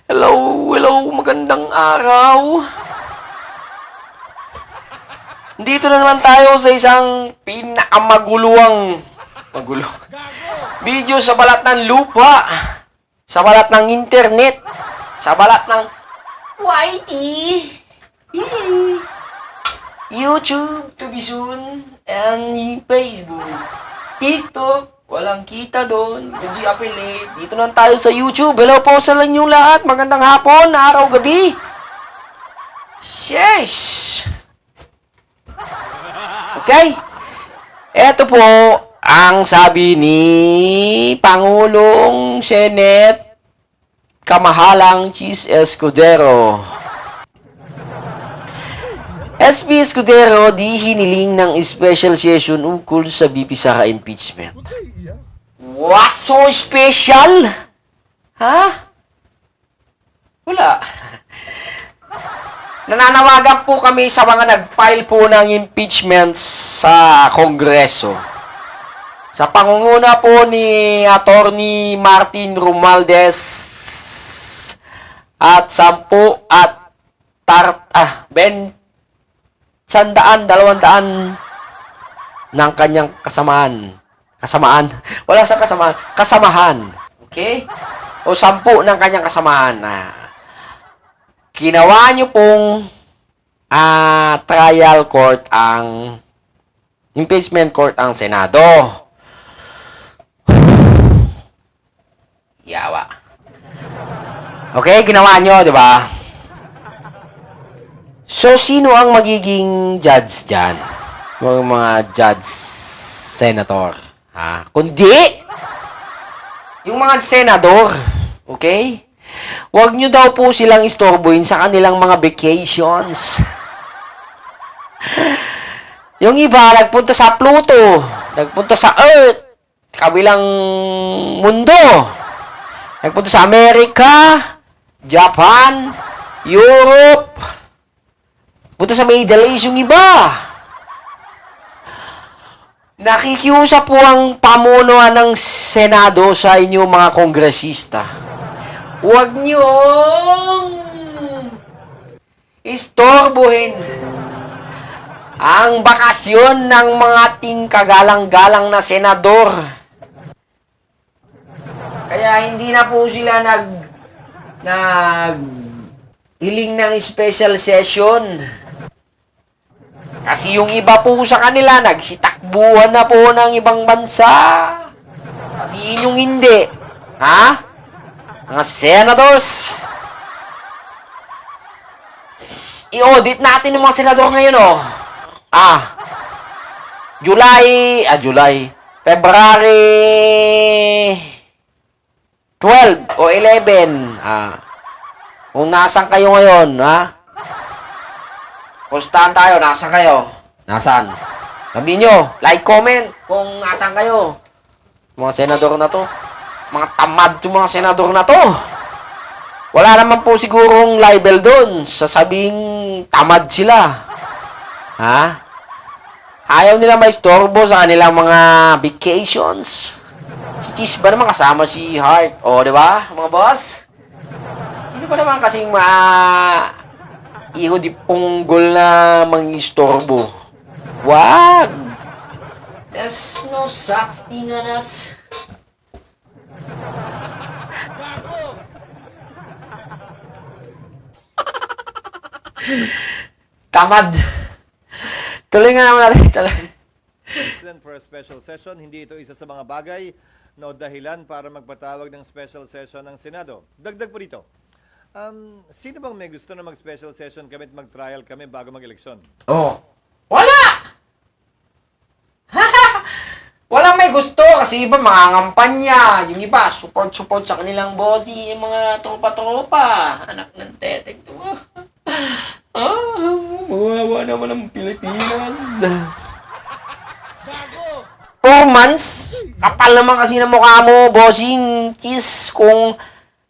Hello, magandang araw. Dito na naman tayo sa isang magulo video sa balat ng lupa, sa balat ng internet, sa balat ng YT, YouTube to be soon, and Facebook, TikTok. Walang kita doon, kundi affiliate. Dito na tayo sa YouTube. Hello po sa inyong lahat. Magandang hapon, araw, gabi. Sheesh! Okay? Ito po ang sabi ni Pangulong Senate Kamahalang Chis Escudero. SP Escudero di hiniling ng special session ukol sa BP Sara impeachment. What so special? Ha? Wala. Nananawagan po kami sa mga nag-file po ng impeachment sa Kongreso. Sa pangunguna po ni Attorney Martin Romualdez at 10 at 200 ng kanyang kasamaan. Wala sa kasamaan. Kasamahan. Okay? O 10 ng kanyang kasamahan. Ginawa niyo pong trial court ang impeachment court ang Senado. Yawa. Okay, ginawa niyo, di ba? So, sino ang magiging judge dyan? Mga judge, senator. Kundi, yung mga senador, okay? Huwag nyo daw po silang istorbohin sa kanilang mga vacations. Yung iba, nagpunta sa Pluto, nagpunta sa Earth, kabilang mundo. Nagpunta sa Amerika, Japan, Europe, punta sa Middle East yung iba. Nakikiusap po ang pamunuan ng Senado sa inyo mga kongresista. Huwag niyong istorbohin ang bakasyon ng mga ating kagalang-galang na senador. Kaya hindi na po sila hiling ng special session. Kasi yung iba po sa kanila, nagsitakbuhan na po ng ibang bansa. Sabihin yung hindi. Ha? Mga senators. I-audit natin yung mga senador ngayon, oh. February 12 o 11. Kung nasan kayo ngayon, ha? Pustahan tayo, nasan kayo? Nasan? Sabihin nyo, like, comment kung nasan kayo. Mga senador na to. Mga tamad yung mga senador na to. Wala naman po sigurong libel doon. Sasabing tamad sila. Ha? Ayaw nila maistorbo sa kanilang mga vacations. Si Cheese ba naman kasama si Heart? O, di ba, mga boss? Sino ba naman kasing iho di punggol na mangistorbo? Wag! There's no such thing on us. Tamad. Tuloy nga naman natin. For a special session, hindi ito isa sa mga bagay na dahilan para magpatawag ng special session ng Senado. Dagdag po dito. Sino bang may gusto na mag-special session kami at mag-trial kami bago mag-eleksyon? Oh. Wala! Walang may gusto kasi iba mangangampanya. Yung iba, support sa kanilang body. Yung mga tropa-tropa. Anak ng teteng to. Mawawa naman ang Pilipinas. 4 months? Kapal naman kasi ng mukha mo, bossing. Kiss, kung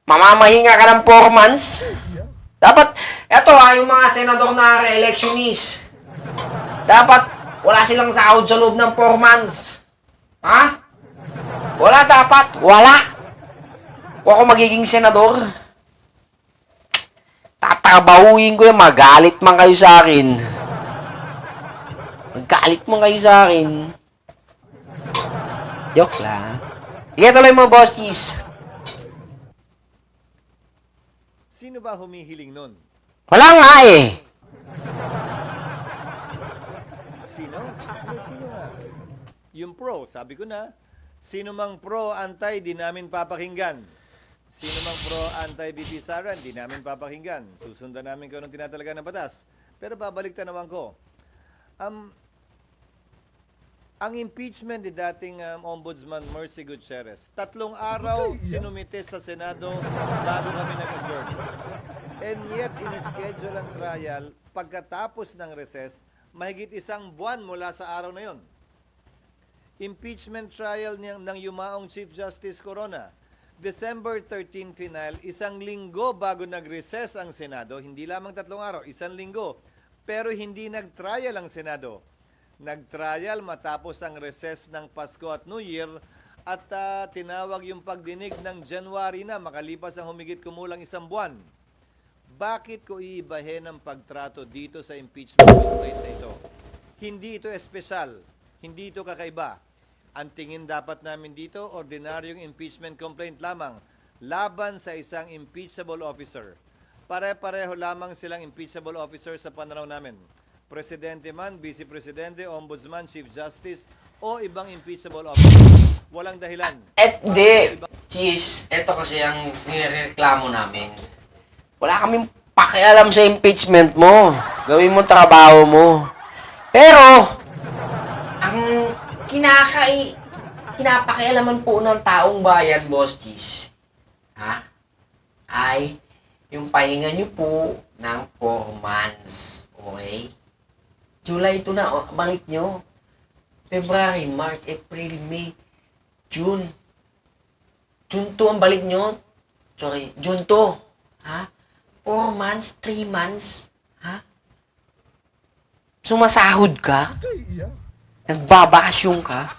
mamamahinga ka ng 4 months. Dapat, eto yung mga senador na re-electionist. Dapat, wala silang sahod sa loob ng 4 months. Ha? Wala dapat. Wala. Kung ako magiging senador, tatrabahuin ko yan. Magalit man kayo sa akin. Magalit man kayo sa akin. Joke lang. Sige, tuloy mo, Bosties. Sino ba humihiling nun? Wala nga eh. Sino? Sino nga? Yung pro, sabi ko na. Sino mang pro, anti, di namin papakinggan. Sino mang pro, anti, BP Sara, di namin papakinggan. Susundan namin kung anong tinatalaga ng batas. Pero babalik tanawan ko. Ang impeachment ni dating Ombudsman Mercy Gutierrez, 3 araw sinumite sa Senado bago kami nag-adjourn. And yet, in-schedule ang trial pagkatapos ng recess, mahigit 1 buwan mula sa araw na yon. Impeachment trial ng yumaong Chief Justice Corona, December 13 final, 1 linggo bago nag-recess ang Senado, hindi lamang 3 araw, 1 linggo. Pero hindi nag-trial ang Senado. Nag-trial matapos ang recess ng Pasko at New Year at tinawag yung pagdinig ng January na makalipas ang humigit kumulang 1 buwan. Bakit ko iibahin ang pagtrato dito sa impeachment complaint na ito? Hindi ito espesyal, hindi ito kakaiba. Ang tingin dapat namin dito, ordinaryong impeachment complaint lamang laban sa isang impeachable officer. Pare-pareho lamang silang impeachable officer sa pananaw namin. Presidente man, Vice Presidente, Ombudsman, Chief Justice, o ibang impeachable officer. Walang dahilan. Di. Cheese, ito kasi ang nireklamo namin. Wala kaming pakialam sa impeachment mo. Gawin mo trabaho mo. Pero, ang kinapakialaman po ng taong bayan, Boss Cheese, ay yung pahinga nyo po ng 4 months. Okay? July ito na, balik nyo. February, March, April, May, June. June 2 ang balik nyo. Sorry, June 2. 4 months, 3 months. Sumasahod ka? Nagbabakasyon ka?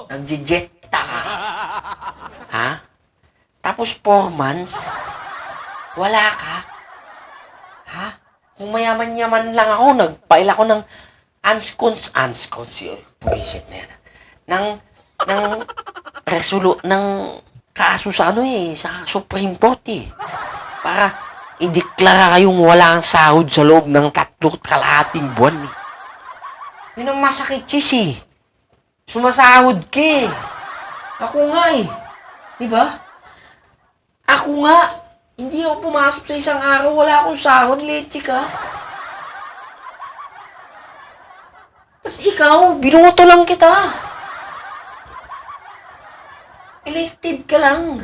Nagjejetta ka? Tapos 4 months? Wala ka? Kung mayaman-yaman lang ako, nagpail ako ng buwisit na yan. ng kaso sa sa Supreme Court Para ideklara kayong wala ang sahod sa loob ng 3.5 buwan Yun ang masakit, Chis Sumasahod ka Ako nga Diba? Ako nga. Hindi ako pumasok sa isang araw, wala akong sahod, leche ka. Tapos ikaw, binuto lang kita. Elected ka lang.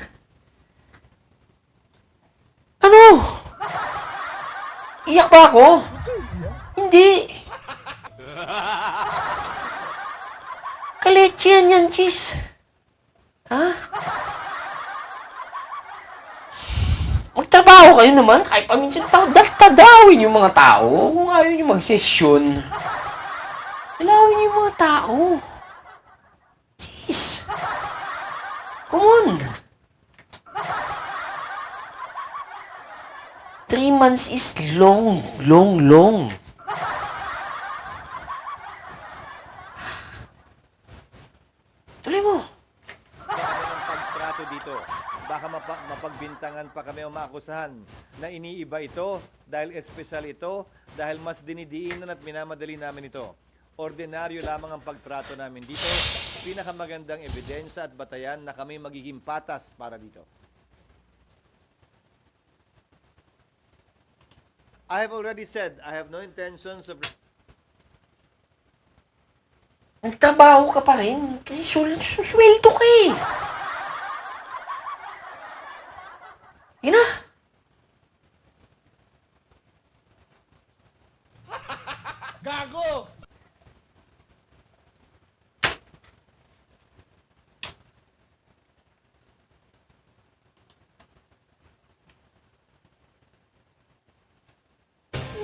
Ano? Iyak ba ako? Hindi. Kaleche yan, Chis. Magtrabaho kayo naman, kahit paminsan tadawin yung mga tao. Kung ayaw nyo magsesyon, dalawin yung mga tao. Jeez. Come on. 3 months is long. Tuloy mo. Pagtrato dito. Baka mapagbintangan pa kami o maakusahan na iniiba ito dahil espesyal ito, dahil mas dinidiinan at minamadali namin ito. Ordinaryo lamang ang pagtrato namin dito. Pinakamagandang ebidensya at batayan na kami magiging patas para dito. I have already said, I have no intentions of... Nagtrabaho ka pa rin kasi susweldo ka Yun na. Gago!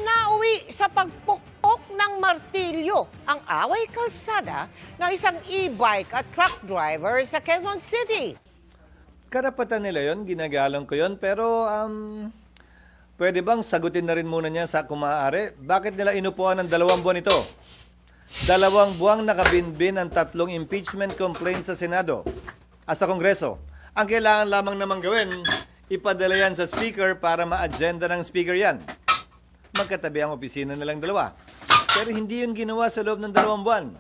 Nauwi sa pagpukpok ng martilyo ang away kalsada ng isang e-bike at truck driver sa Quezon City. Karapatan nila yon, ginagalang ko yon, pero Pwede bang sagutin na rin muna niya sa kumaari? Bakit nila inupuan ng 2 buwan ito? 2 buwang nakabinbin ang 3 impeachment complaints sa Senado at sa Kongreso. Ang kailangan lamang naman gawin, ipadala yan sa Speaker para ma-agenda ng Speaker yan. Magkatabi ang opisina nilang 2. Pero hindi yun ginawa sa loob ng 2 buwan.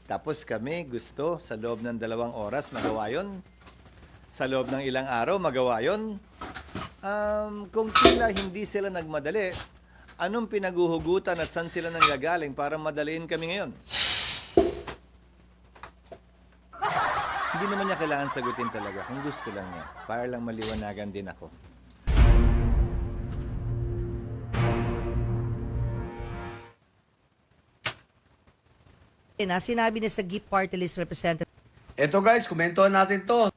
Tapos kami gusto sa loob ng 2 oras magawa yun. Sa loob ng ilang araw magawa yun. Kung tila hindi sila nagmadali, anong pinaguhugutan at saan sila nanggagaling para madaliin kami ngayon? Hindi naman niya kailangan sagutin talaga kung gusto lang niya. Para lang maliwanagan din ako. Na sinabi niya sa GIP Party List Representative Eto guys, komentuhan natin to.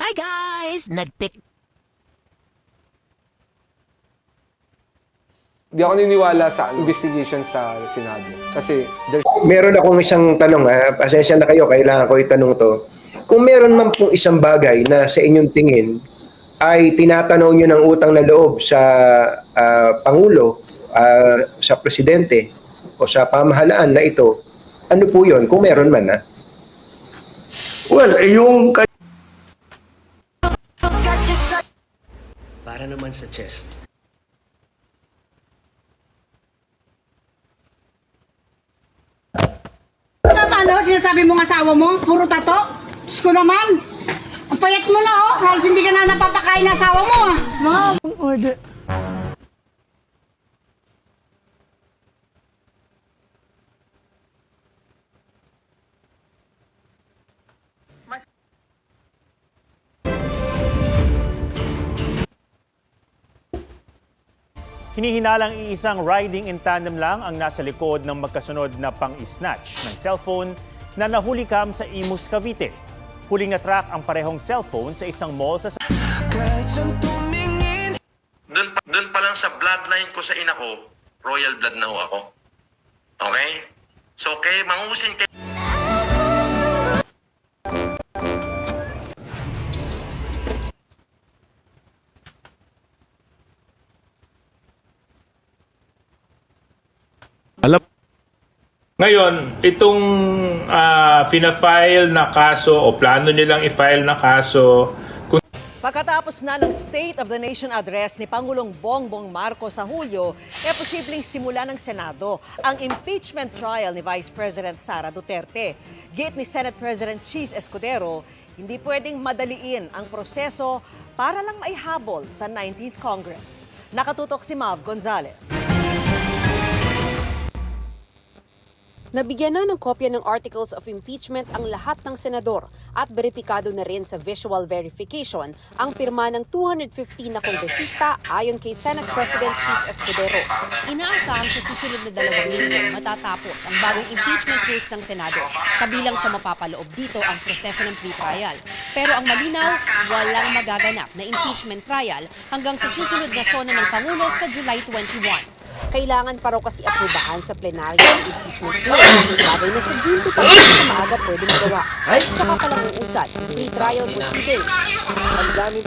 Hi guys! Nagpick Di ako niniwala sa investigation sa Senado. Kasi there's Meron akong isang tanong, pasensya na kayo, kailangan ko itanong to. Kung meron man pong isang bagay na sa inyong tingin ay tinatanaw nyo ng utang na loob sa Pangulo, sa Presidente, o sa pamahalaan na ito, ano po yun? Kung meron man, Well, yung Para naman sa chest. Ano, sinasabi mong asawa mo? Puro tato? Diyos ko naman. Ang payat mo na, oh. Halos hindi ka na napapakain ng asawa mo, ah. Ma'am. Order. Hinihinalang iisang riding in tandem lang ang nasa likod ng magkasunod na pang-snatch ng cellphone na nahuli kam sa Imus, Cavite. Huling na-track ang parehong cellphone sa isang mall sa... Doon pa lang sa bloodline ko sa ina ko, royal blood na ho ako. Okay? So, mangusin kayo. Ngayon, itong fina-file na kaso o plano nilang i-file na kaso, Pagkatapos na ng State of the Nation Address ni Pangulong Bongbong Marcos sa Hulyo, posibleng simula ng Senado ang impeachment trial ni Vice President Sara Duterte. Git ni Senate President Cheese Escudero, hindi pwedeng madaliin ang proseso para lang maihabol sa 19th Congress. Nakatutok si Mav Gonzalez. Nabigyan na ng kopya ng Articles of Impeachment ang lahat ng senador at beripikado na rin sa visual verification ang pirma ng 215 na kongresista ayon kay Senate President Cheese Escudero. Inaasam sa susunod na 2 linggo matatapos ang bagong impeachment rules ng Senado. Kabilang sa mapapaloob dito ang proseso ng pre-trial. Pero ang malinaw, walang magaganap na impeachment trial hanggang sa susunod na sona ng Pangulo sa July 21. Kailangan pa raw kasi aprobahan sa plenaryo ang impeachment bill. Bagay na sa June 2 na maaga pwede magawa. Saka palang uusad, pre-trial proceedings. Ang daming